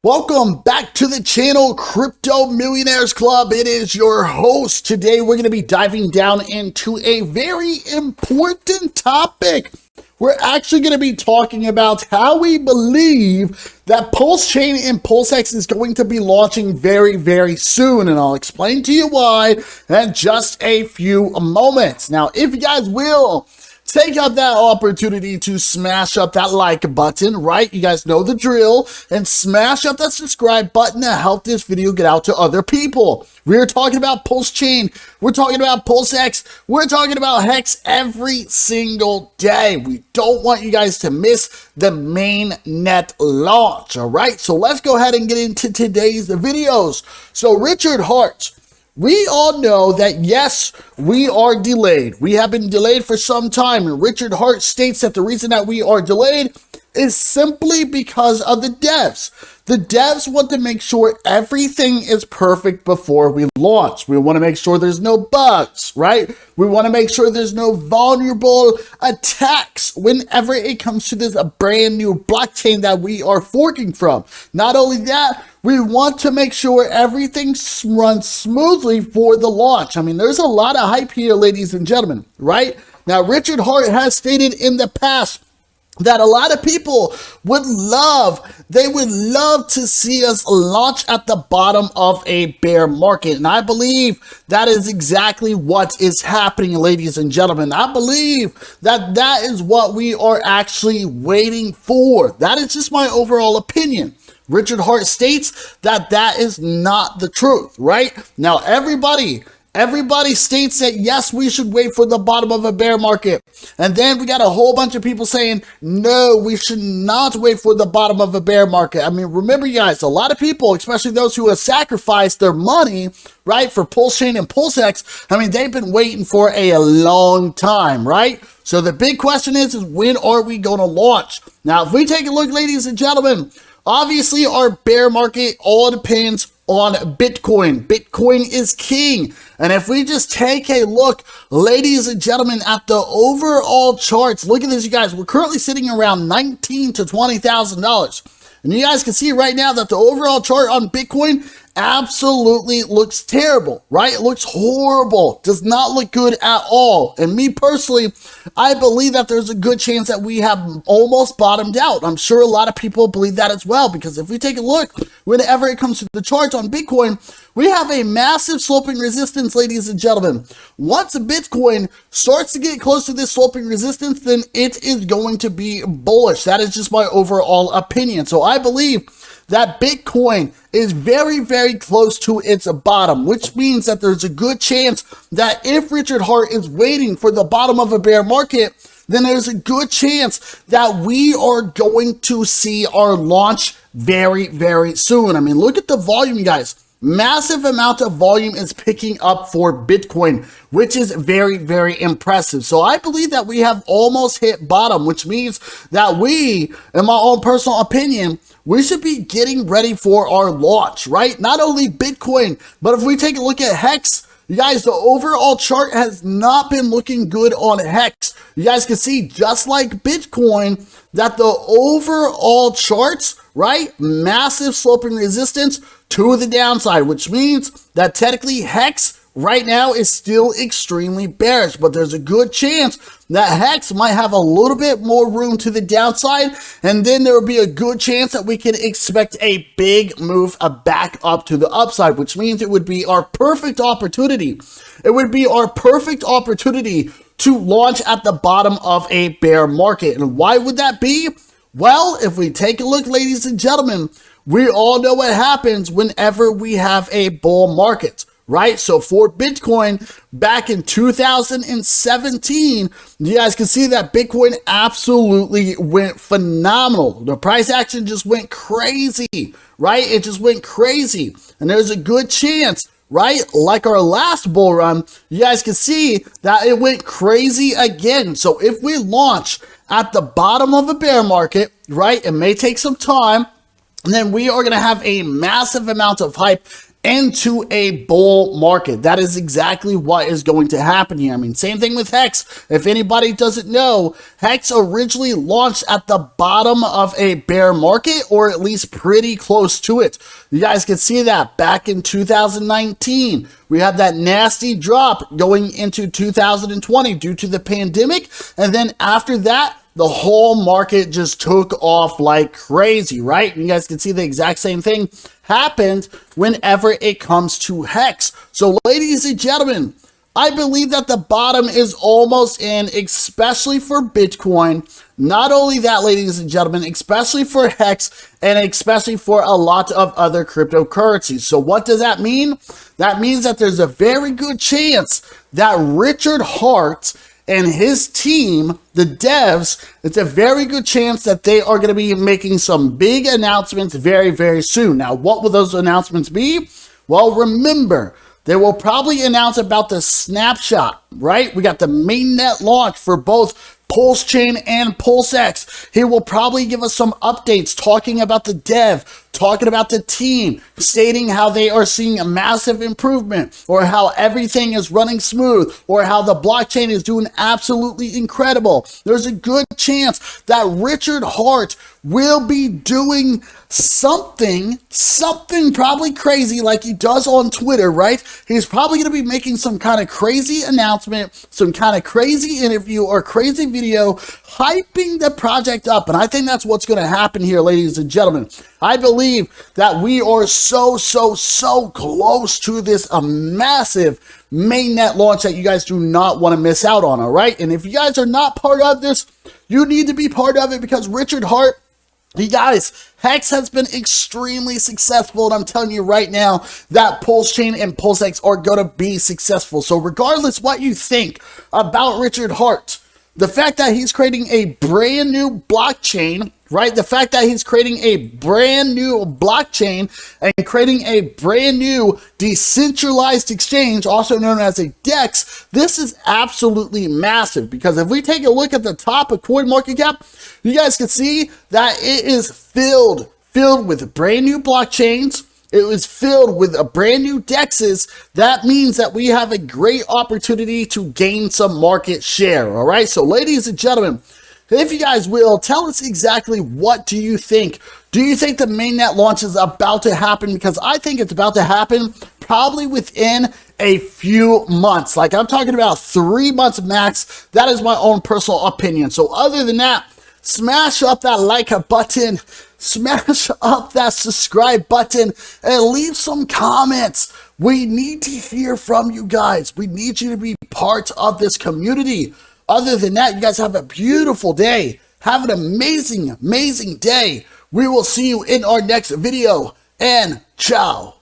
Welcome back to the channel, Crypto Millionaires Club. It is your host. Today, we're going to be diving down into a very important topic. We're actually going to be talking about how we believe that PulseChain and PulseX is going to be launching very, very soon. And I'll explain to you why in just a few moments. Now, if you guys will take up that opportunity to smash up that like button, right? You guys know the drill. And smash up that subscribe button to help this video get out to other people. We're talking about PulseChain. We're talking about PulseX. We're talking about Hex every single day. We don't want you guys to miss the mainnet launch, all right? So let's go ahead and get into today's videos. So Richard Hart, we all know that, yes, we are delayed. We have been delayed for some time. And Richard Hart states that the reason that we are delayed is simply because of the devs. The devs want to make sure everything is perfect before we launch. We want to make sure there's no bugs, right? We want to make sure there's no vulnerable attacks whenever it comes to this brand new blockchain that we are forking from. Not only that, we want to make sure everything runs smoothly for the launch. I mean, there's a lot of hype here, ladies and gentlemen, right? Now, Richard Hart has stated in the past that a lot of people would love to see us launch at the bottom of a bear market. And I believe that is exactly what is happening, ladies and gentlemen. I believe that that is what we are actually waiting for. That is just my overall opinion. Richard Hart states that that is not the truth, right? Now, everybody states that, yes, we should wait for the bottom of a bear market. And then we got a whole bunch of people saying, no, we should not wait for the bottom of a bear market. I mean, remember, you guys, a lot of people, especially those who have sacrificed their money, right, for PulseChain and PulseX, I mean, they've been waiting for a long time, right? So the big question is when are we going to launch? Now, if we take a look, ladies and gentlemen, obviously our bear market all depends on Bitcoin. Bitcoin is king. And if we just take a look, ladies and gentlemen, at the overall charts, look at this, you guys. We're currently sitting around $19,000 to $20,000. And you guys can see right now that the overall chart on Bitcoin absolutely looks terrible, right? It looks horrible. Does not look good at all. And me personally, I believe that there's a good chance that we have almost bottomed out. I'm sure a lot of people believe that as well, because if we take a look, whenever it comes to the charts on Bitcoin, we have a massive sloping resistance, ladies and gentlemen. Once Bitcoin starts to get close to this sloping resistance, then it is going to be bullish. That is just my overall opinion. So I believe that Bitcoin is very, very close to its bottom, which means that there's a good chance that if Richard Hart is waiting for the bottom of a bear market, then there's a good chance that we are going to see our launch very, very soon. I mean, look at the volume, you guys. Massive amount of volume is picking up for Bitcoin, which is very, very impressive. So I believe that we have almost hit bottom, which means that we, in my own personal opinion, we should be getting ready for our launch, right? Not only Bitcoin, but if we take a look at Hex, you guys, the overall chart has not been looking good on Hex. You guys can see, just like Bitcoin, that the overall charts, right? Massive sloping resistance to the downside, which means that technically Hex right now is still extremely bearish, but there's a good chance that Hex might have a little bit more room to the downside, and then there will be a good chance that we can expect a big move back up to the upside, which means it would be our perfect opportunity. It would be our perfect opportunity to launch at the bottom of a bear market. And why would that be? Well, if we take a look, ladies and gentlemen, we all know what happens whenever we have a bull market, right? So for Bitcoin, back in 2017, you guys can see that Bitcoin absolutely went phenomenal. The price action just went crazy, right? It just went crazy. And there's a good chance, right, like our last bull run, you guys can see that it went crazy again. So if we launch at the bottom of a bear market, right, it may take some time, and then we are going to have a massive amount of hype into a bull market. That is exactly what is going to happen here. I mean, same thing with Hex. If anybody doesn't know, Hex originally launched at the bottom of a bear market, or at least pretty close to it. You guys can see that back in 2019. We had that nasty drop going into 2020 due to the pandemic. And then after that, the whole market just took off like crazy, right? And you guys can see the exact same thing happened whenever it comes to Hex. So ladies and gentlemen, I believe that the bottom is almost in, especially for Bitcoin. Not only that, ladies and gentlemen, especially for Hex and especially for a lot of other cryptocurrencies. So what does that mean? That means that there's a very good chance that Richard Hart and his team, the devs, it's a very good chance that they are going to be making some big announcements very, very soon. Now, what will those announcements be? Well, remember, they will probably announce about the snapshot, right? We got the mainnet launch for both PulseChain and PulseX. He will probably give us some updates talking about the dev, talking about the team, stating how they are seeing a massive improvement, or how everything is running smooth, or how the blockchain is doing absolutely incredible. There's a good chance that Richard Hart will be doing something probably crazy like he does on Twitter, right? He's probably going to be making some kind of crazy announcement, some kind of crazy interview or crazy video hyping the project up. And I think that's what's going to happen here, ladies and gentlemen. I believe that we are so close to this massive mainnet launch that you guys do not want to miss out on, all right? And if you guys are not part of this, you need to be part of it, because Richard Hart, you guys, Hex has been extremely successful, and I'm telling you right now that PulseChain and PulseX are going to be successful. So regardless what you think about Richard Hart, the fact that he's creating a brand new blockchain, right? The fact that he's creating a brand new blockchain and creating a brand new decentralized exchange, also known as a DEX, this is absolutely massive, because if we take a look at the top of CoinMarketCap, you guys can see that it is filled with brand new blockchains. It was filled with a brand new DEXs. That means that we have a great opportunity to gain some market share. All right. So ladies and gentlemen, if you guys will, tell us exactly what do you think. Do you think the mainnet launch is about to happen? Because I think it's about to happen probably within a few months. Like, I'm talking about 3 months max. That is my own personal opinion. So other than that, smash up that like button, smash up that subscribe button, and leave some comments. We need to hear from you guys. We need you to be part of this community. Other than that, you guys have a beautiful day. Have an amazing day. We will see you in our next video, and ciao.